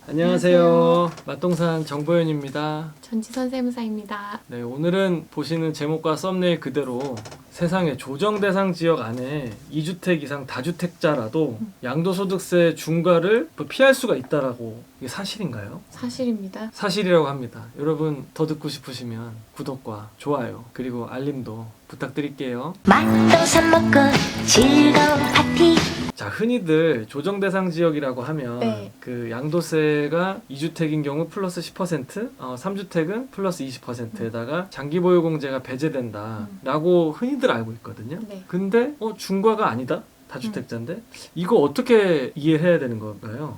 안녕하세요. 맛동산 정보현입니다. 전지선 세무사입니다. 네, 오늘은 보시는 제목과 썸네일 그대로 세상에 조정대상 지역 안에 2주택 이상 다주택자라도 양도소득세 중과를 피할 수가 있다라고, 이게 사실인가요? 사실입니다. 사실이라고 합니다. 여러분 더 듣고 싶으시면 구독과 좋아요 그리고 알림도 부탁드릴게요. 맛도사 먹고 즐거운 파티. 자, 흔히들 조정대상 지역이라고 하면 네. 그 양도세가 2주택인 경우 플러스 10%, 3주택은 플러스 20%에다가 장기보유공제가 배제된다라고 흔히들 알고 있거든요. 네. 근데 중과가 아니다? 다주택자인데? 이거 어떻게 이해해야 되는 건가요?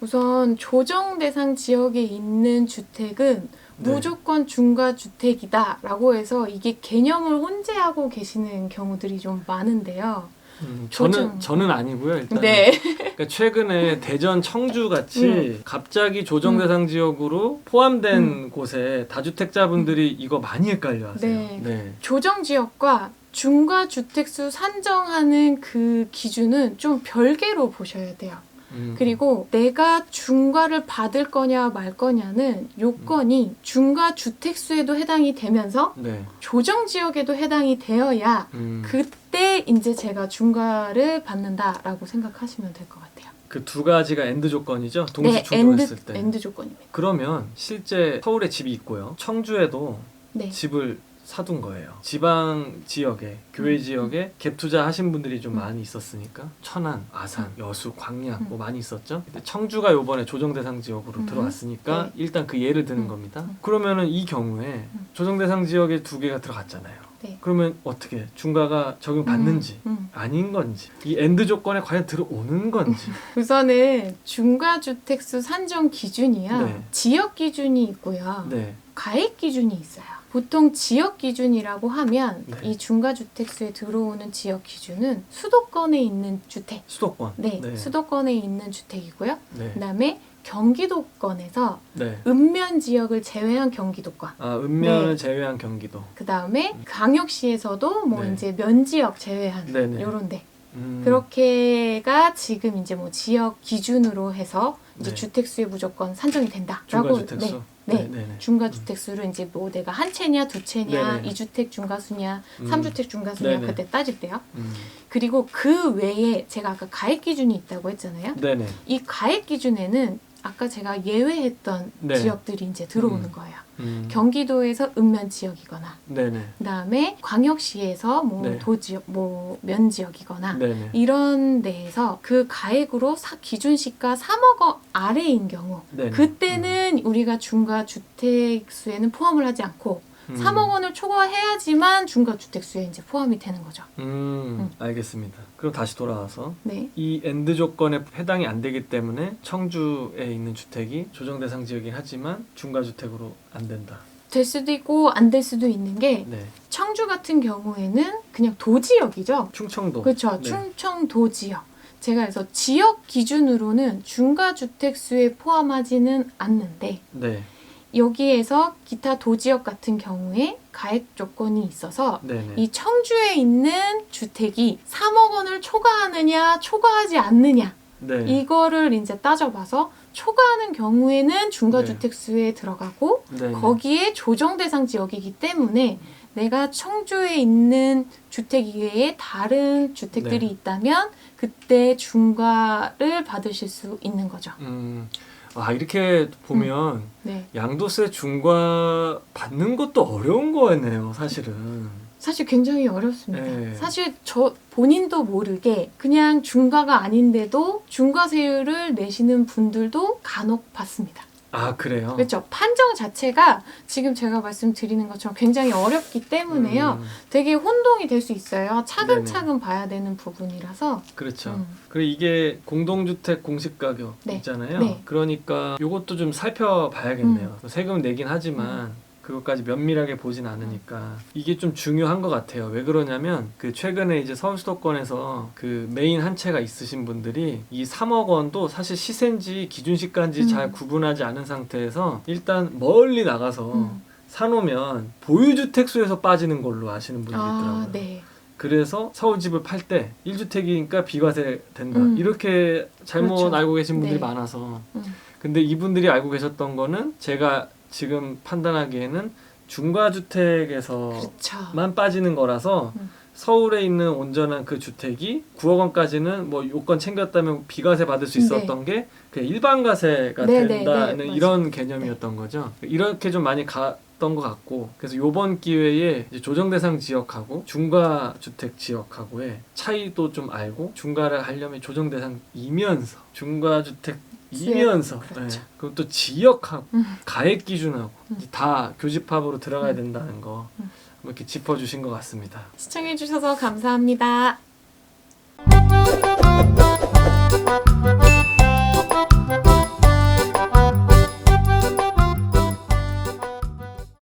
우선 조정 대상 지역에 있는 주택은 네. 무조건 중과 주택이다라고 해서 이게 개념을 혼재하고 계시는 경우들이 좀 많은데요. 저는 아니고요. 일단 네. 그러니까 최근에 대전 청주 같이 갑자기 조정대상 지역으로 포함된 곳에 다주택자분들이 이거 많이 헷갈려하세요. 네. 조정 지역과 중과 주택수 산정하는 그 기준은 좀 별개로 보셔야 돼요. 그리고 내가 중과를 받을 거냐 말 거냐는 요건이 중과 주택수에도 해당이 되면서 네. 조정 지역에도 해당이 되어야 그때 이제 제가 중과를 받는다라고 생각하시면 될 것 같아요. 그 두 가지가 엔드 조건이죠. 동시 네, 충족했을 때. 엔드 조건입니다. 그러면 실제 서울에 집이 있고요. 청주에도 네. 집을 사둔 거예요. 지방 지역에, 교외 지역에 갭 투자 하신 분들이 좀 많이 있었으니까 천안, 아산, 여수, 광양 뭐 많이 있었죠. 근데 청주가 요번에 조정대상 지역으로 들어왔으니까 네. 일단 그 예를 드는 겁니다. 그러면은 이 경우에 조정대상 지역에 두 개가 들어갔잖아요. 네. 그러면 어떻게 중과가 적용받는지 아닌 건지, 이 엔드 조건에 과연 들어오는 건지. 우선은 중과 주택수 산정 기준이요. 네. 지역 기준이 있고요. 네. 가액 기준이 있어요. 보통 지역 기준이라고 하면 네. 이 중과주택수에 들어오는 지역 기준은 수도권에 있는 주택, 수도권. 네, 수도권에 있는 주택이고요. 네. 그다음에 경기도권에서 네. 읍면 지역을 제외한 경기도권, 아, 읍면을 네. 제외한 경기도. 그다음에 강역시에서도 뭐 네. 이제 면 지역 제외한 네네. 요런데 그렇게가 지금 이제 뭐 지역 기준으로 해서 이제 네. 주택수에 무조건 산정이 된다라고. 중과주택수. 네. 네네. 중과주택수를 이제 뭐 내가 한 채냐 두 채냐, 네네. 2주택 중과수냐, 음. 3주택 중과수냐 네네. 그때 따질 때요. 음. 그리고 그 외에 제가 아까 가액 기준이 있다고 했잖아요. 네네. 이 가액 기준에는 아까 제가 예외했던 네. 지역들이 이제 들어오는 거예요. 경기도에서 경기도에서 읍면 지역이거나, 네네. 그다음에 광역시에서 뭐 네. 도지역, 뭐 면 지역이거나 네네. 이런 데에서 그 가액으로 기준시가 3억 원 아래인 경우, 네네. 그때는 우리가 중과 주택수에는 포함을 하지 않고 3억 원을 초과해야지만 중과 주택수에 이제 포함이 되는 거죠. 알겠습니다. 그럼 다시 돌아와서 네. 이 엔드 조건에 해당이 안 되기 때문에 청주에 있는 주택이 조정대상 지역이긴 하지만 중과주택으로 안 된다. 될 수도 있고 안 될 수도 있는 게 네. 청주 같은 경우에는 그냥 도지역이죠. 충청도. 그렇죠. 네. 충청도 지역. 제가 그래서 지역 기준으로는 중과 주택수에 포함하지는 않는데 네. 여기에서 기타 도지역 같은 경우에 가액 조건이 있어서 네네. 이 청주에 있는 주택이 3억 원을 초과하느냐 초과하지 않느냐 네. 이거를 이제 따져봐서 초과하는 경우에는 중과주택수에 들어가고 네네. 거기에 조정대상 지역이기 때문에 내가 청주에 있는 주택 이외에 다른 주택들이 네. 있다면 그때 중과를 받으실 수 있는 거죠. 이렇게 보면 네. 양도세 중과 받는 것도 어려운 거네요, 사실은. 사실 굉장히 어렵습니다. 네. 사실 저 본인도 모르게 그냥 중과가 아닌데도 중과세율을 내시는 분들도 간혹 봤습니다. 아, 그래요? 그렇죠. 판정 자체가 지금 제가 말씀드리는 것처럼 굉장히 어렵기 때문에요. 되게 혼동이 될 수 있어요. 차근차근 봐야 되는 부분이라서. 그렇죠. 그리고 이게 공동주택 공시가격 네. 있잖아요. 네. 그러니까 이것도 좀 살펴봐야겠네요. 세금 내긴 하지만 그것까지 면밀하게 보진 않으니까 이게 좀 중요한 것 같아요. 왜 그러냐면 그 최근에 이제 서울 수도권에서 그 메인 한 채가 있으신 분들이 이 3억 원도 사실 시세인지 기준시가인지 잘 구분하지 않은 상태에서 일단 멀리 나가서 사놓으면 보유주택수에서 빠지는 걸로 아시는 분들이 있더라고요. 네. 그래서 서울집을 팔 때 1주택이니까 비과세 된다. 이렇게 잘못 그렇죠. 알고 계신 분들이 네. 많아서 근데 이분들이 알고 계셨던 거는 제가 지금 판단하기에는 중과주택에서만 그렇죠. 빠지는 거라서 서울에 있는 온전한 그 주택이 9억 원까지는 뭐 요건 챙겼다면 비과세 받을 수 있었던 게 그냥 일반과세가 네, 된다는 네, 네, 이런 맞아요. 개념이었던 거죠. 이렇게 좀 많이 갔던 것 같고 그래서 요번 기회에 이제 조정대상 지역하고 중과주택 지역하고의 차이도 좀 알고 중과를 하려면 조정대상이면서 중과주택이면서 그렇죠. 그리고 또 지역하고 가액 기준하고 다 교집합으로 들어가야 된다는 거 이렇게 짚어주신 것 같습니다. 시청해주셔서 감사합니다.